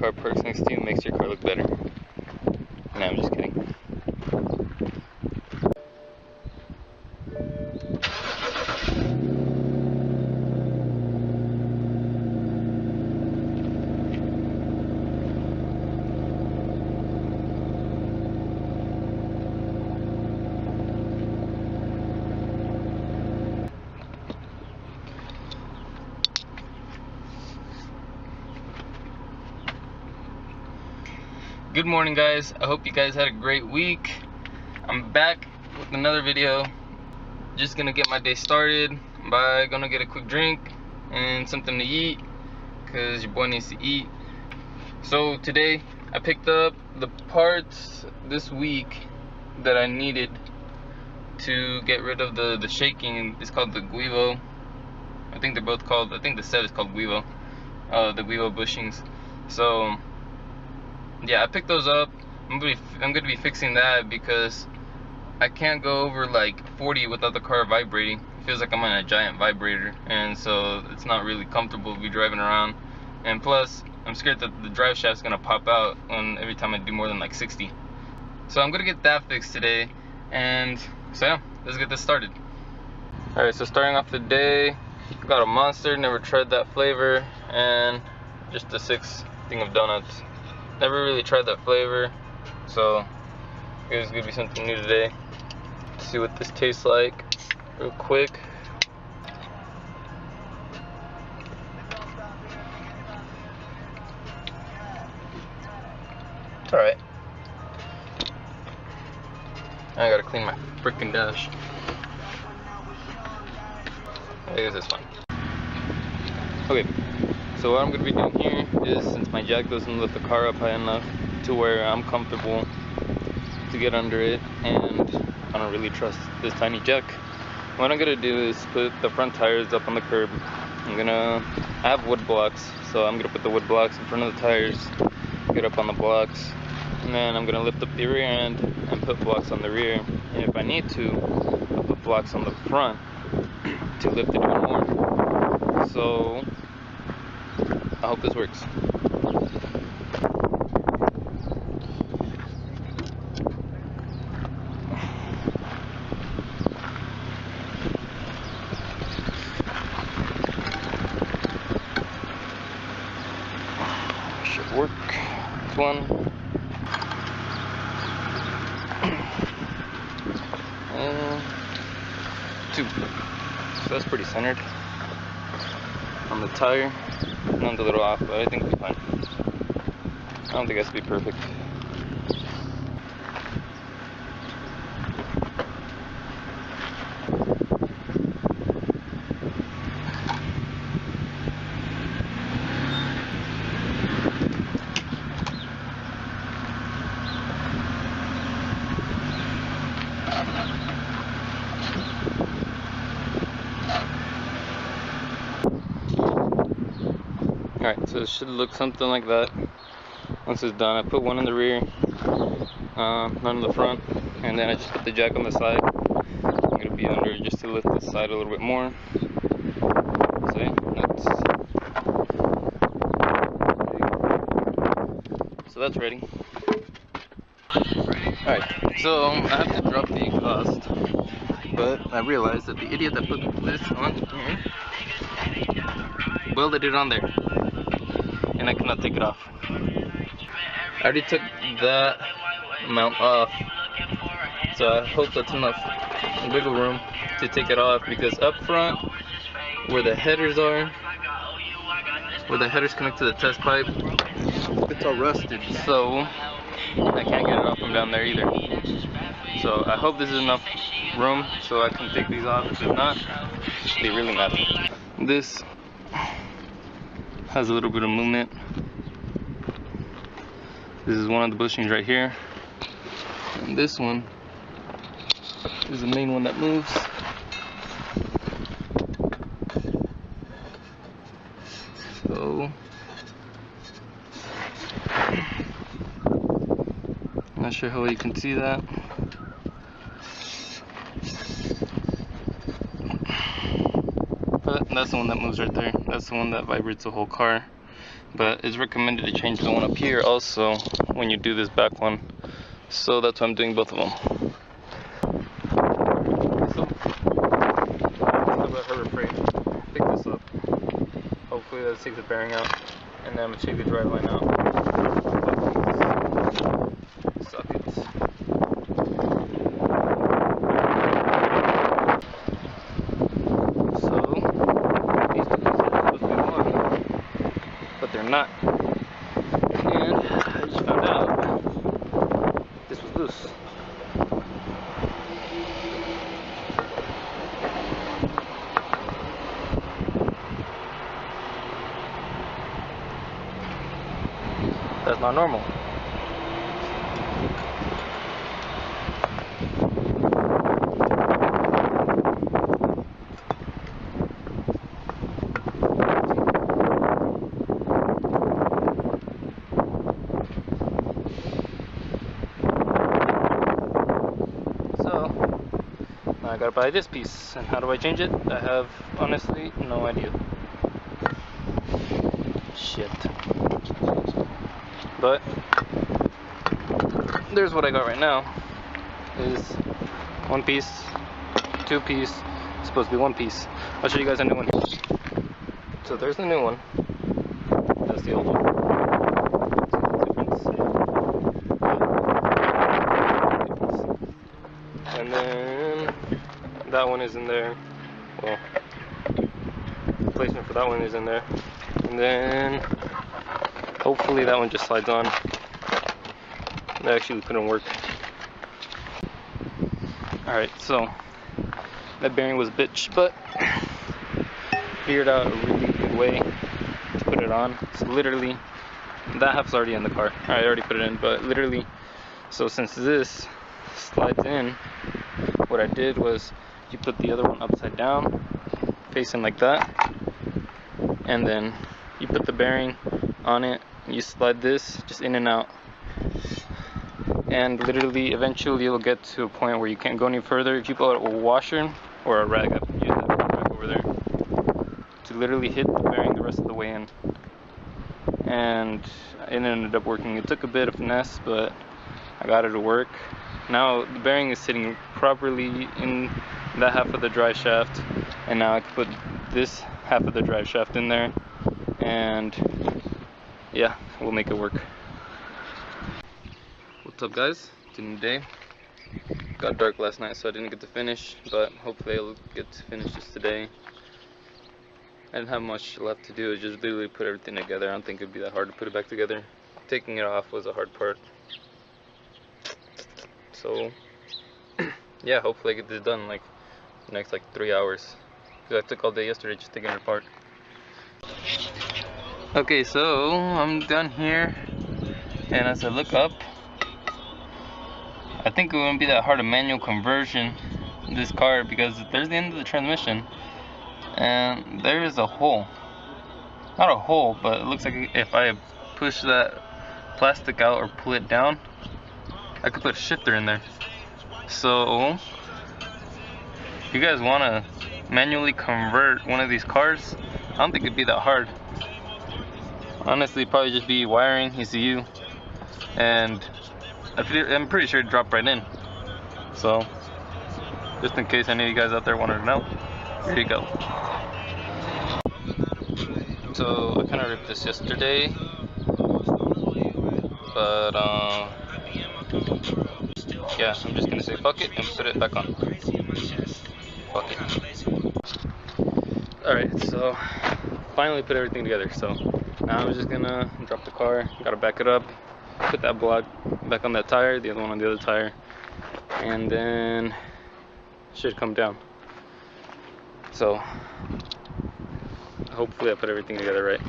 car parks next to you makes your car look better. Nah, I'm just kidding. Good morning, guys. I hope you guys had a great week. I'm back with another video. Just gonna get my day started by gonna get a quick drink and something to eat, because your boy needs to eat. So today I picked up the parts this week that I needed to get rid of the shaking. It's called the Guivo. I think they're both called, I think the set is called Guivo, the Guivo bushings. So yeah, I picked those up. I'm gonna be fixing that because I can't go over like 40 without the car vibrating. It feels like I'm on a giant vibrator, and so it's not really comfortable to be driving around. And plus, I'm scared that the drive shaft's gonna pop out every time I do more than like 60. So I'm gonna get that fixed today, and so yeah, let's get this started. Alright, so starting off the day, got a Monster, never tried that flavor, and just a 6 thing of donuts. Never really tried that flavor, so it's gonna be something new today. Let's see what this tastes like real quick. It's alright. I gotta clean my freaking dash. I guess it's fine. Okay. So what I'm going to be doing here is, since my jack doesn't lift the car up high enough to where I'm comfortable to get under it, and I don't really trust this tiny jack, what I'm going to do is put the front tires up on the curb. I have wood blocks, so I'm going to put the wood blocks in front of the tires, get up on the blocks, and then I'm going to lift up the rear end and put blocks on the rear. And if I need to, I'll put blocks on the front to lift it even more. So I hope this works. Should work. This one. And 2. So that's pretty centered on the tire. One's a little off, but I think it'll be fine. I don't think it has to be perfect. Alright, so it should look something like that once it's done. I put one in the rear, none in the front, and then I just put the jack on the side. I'm going to be under just to lift the side a little bit more. So yeah, that's ready. Alright, so I have to drop the exhaust, but I realized that the idiot that put this on here welded it on there, and I cannot take it off. I already took that mount off, so I hope that's enough wiggle room to take it off, because up front where the headers are, where the headers connect to the test pipe, it's all rusted, so I can't get it off from down there either. So I hope this is enough room so I can take these off. If not, I'll be really mad. This has a little bit of movement. This is one of the bushings right here, and this one is the main one that moves. So not sure how well you can see that. But that's the one that moves right there. That's the one that vibrates the whole car. but it's recommended to change the one up here also when you do this back one. So that's why I'm doing both of them. So, let's go Harbor Freight. Pick this up. Hopefully that takes the bearing out, and then I'm gonna take the drive line out. Sockets. So these two pieces are supposed to be one, but they're not. And I just found out this was loose. That's not normal. So now I gotta buy this piece. And how do I change it? I have honestly no idea. Shit. But there's what I got right now. Is one piece, two piece, it's supposed to be one piece. I'll show you guys a new one. So there's the new one. That's the old one. And then that one is in there. Well, the placement for that one is in there. And then hopefully that one just slides on. That actually couldn't work. Alright, so that bearing was a bitch, but figured out a really good way to put it on. So literally, that half's already in the car. I already put it in, but literally, so since this slides in, what I did was you put the other one upside down, facing like that, and then you put the bearing on it, you slide this just in and out, and literally eventually you'll get to a point where you can't go any further. If you put a washer or a rag, I've used that rag over there to literally hit the bearing the rest of the way in, and it ended up working. It took a bit of finesse, but I got it to work. Now the bearing is sitting properly in that half of the drive shaft, and now I can put this half of the drive shaft in there, and yeah, we'll make it work. What's up guys? It's a new day. Got dark last night, so I didn't get to finish, but hopefully I'll get to finish this today. I didn't have much left to do. It just literally put everything together. I don't think it'd be that hard to put it back together. Taking it off was a hard part. So yeah, hopefully I get this done like the next 3 hours, because I took all day yesterday just taking it apart. Okay, so I'm done here, and as I look up, I think it wouldn't be that hard a manual conversion in this car, because there's the end of the transmission and there is a hole. Not a hole, but it looks like if I push that plastic out or pull it down, I could put a shifter in there. So if you guys want to manually convert one of these cars, I don't think it'd be that hard. Honestly, it'd probably just be wiring, ECU, and I'm pretty sure it dropped right in. So just in case any of you guys out there wanted to know, here you go. So I kind of ripped this yesterday, but yeah, I'm just gonna say fuck it and put it back on. Fuck it. Alright, so finally put everything together. So now I'm just gonna drop the car, gotta back it up, put that block back on that tire, the other one on the other tire, and then it should come down. So hopefully I put everything together right.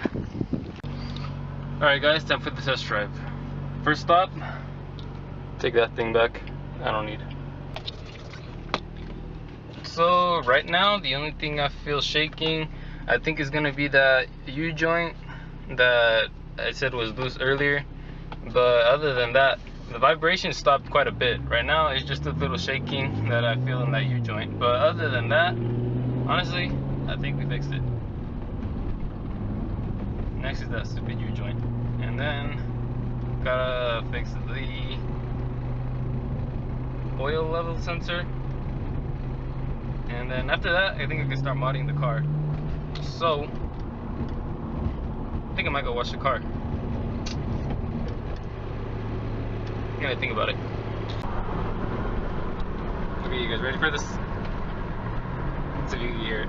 Alright guys, time for the test drive. First stop, take that thing back. I don't need it. So right now the only thing I feel shaking, I think is gonna be that U-joint that I said was loose earlier. But other than that, the vibration stopped quite a bit. Right now it's just a little shaking that I feel in that U-joint. But other than that, honestly, I think we fixed it. Next is that stupid U-joint. And then gotta fix the oil level sensor. And then after that, I think I can start modding the car. So, I think I might go wash the car. I'm gonna think about it. Okay, you guys ready for this? Let's see if you can hear it.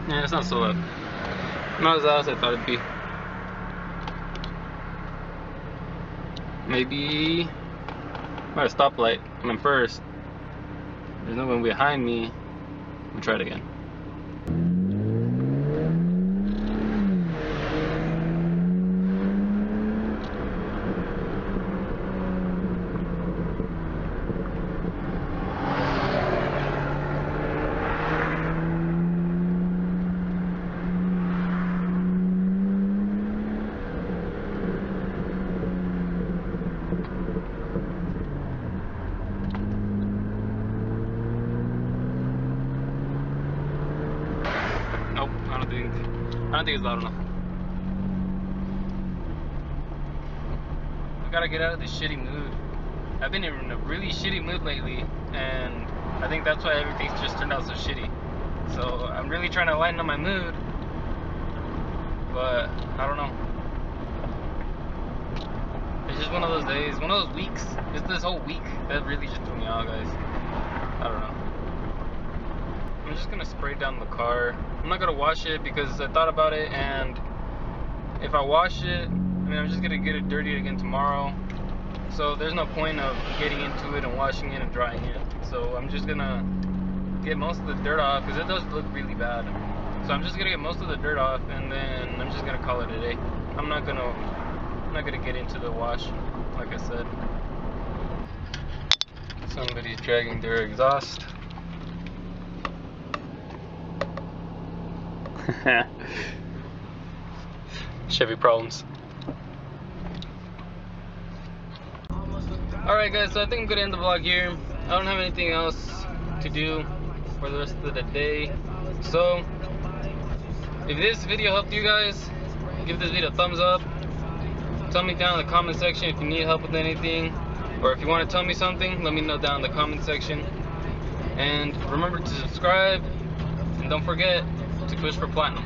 Yeah, it's not so loud. Not as loud as I thought it'd be. Maybe I'm at a stoplight and I'm first. There's no one behind me. We'll try it again. Nope, I don't think it's loud enough. I gotta get out of this shitty mood. I've been in a really shitty mood lately, and I think that's why everything's just turned out so shitty. So I'm really trying to lighten up my mood, but I don't know. It's just one of those days, one of those weeks. It's this whole week that really just threw me out, guys. I don't know. I'm just gonna spray down the car. I'm not gonna wash it because I thought about it, and if I wash it, I mean, I'm just gonna get it dirty again tomorrow. So there's no point of getting into it and washing it and drying it. So I'm just gonna get most of the dirt off because it does look really bad. So I'm just gonna get most of the dirt off, and then I'm just gonna call it a day. I'm not gonna get into the wash, like I said. Somebody's dragging their exhaust. Chevy problems. Alright guys, so I think I'm gonna end the vlog here. I don't have anything else to do for the rest of the day. So if this video helped you guys, give this video a thumbs up. Tell me down in the comment section if you need help with anything, or if you want to tell me something, let me know down in the comment section. And remember to subscribe, and don't forget to push for platinum.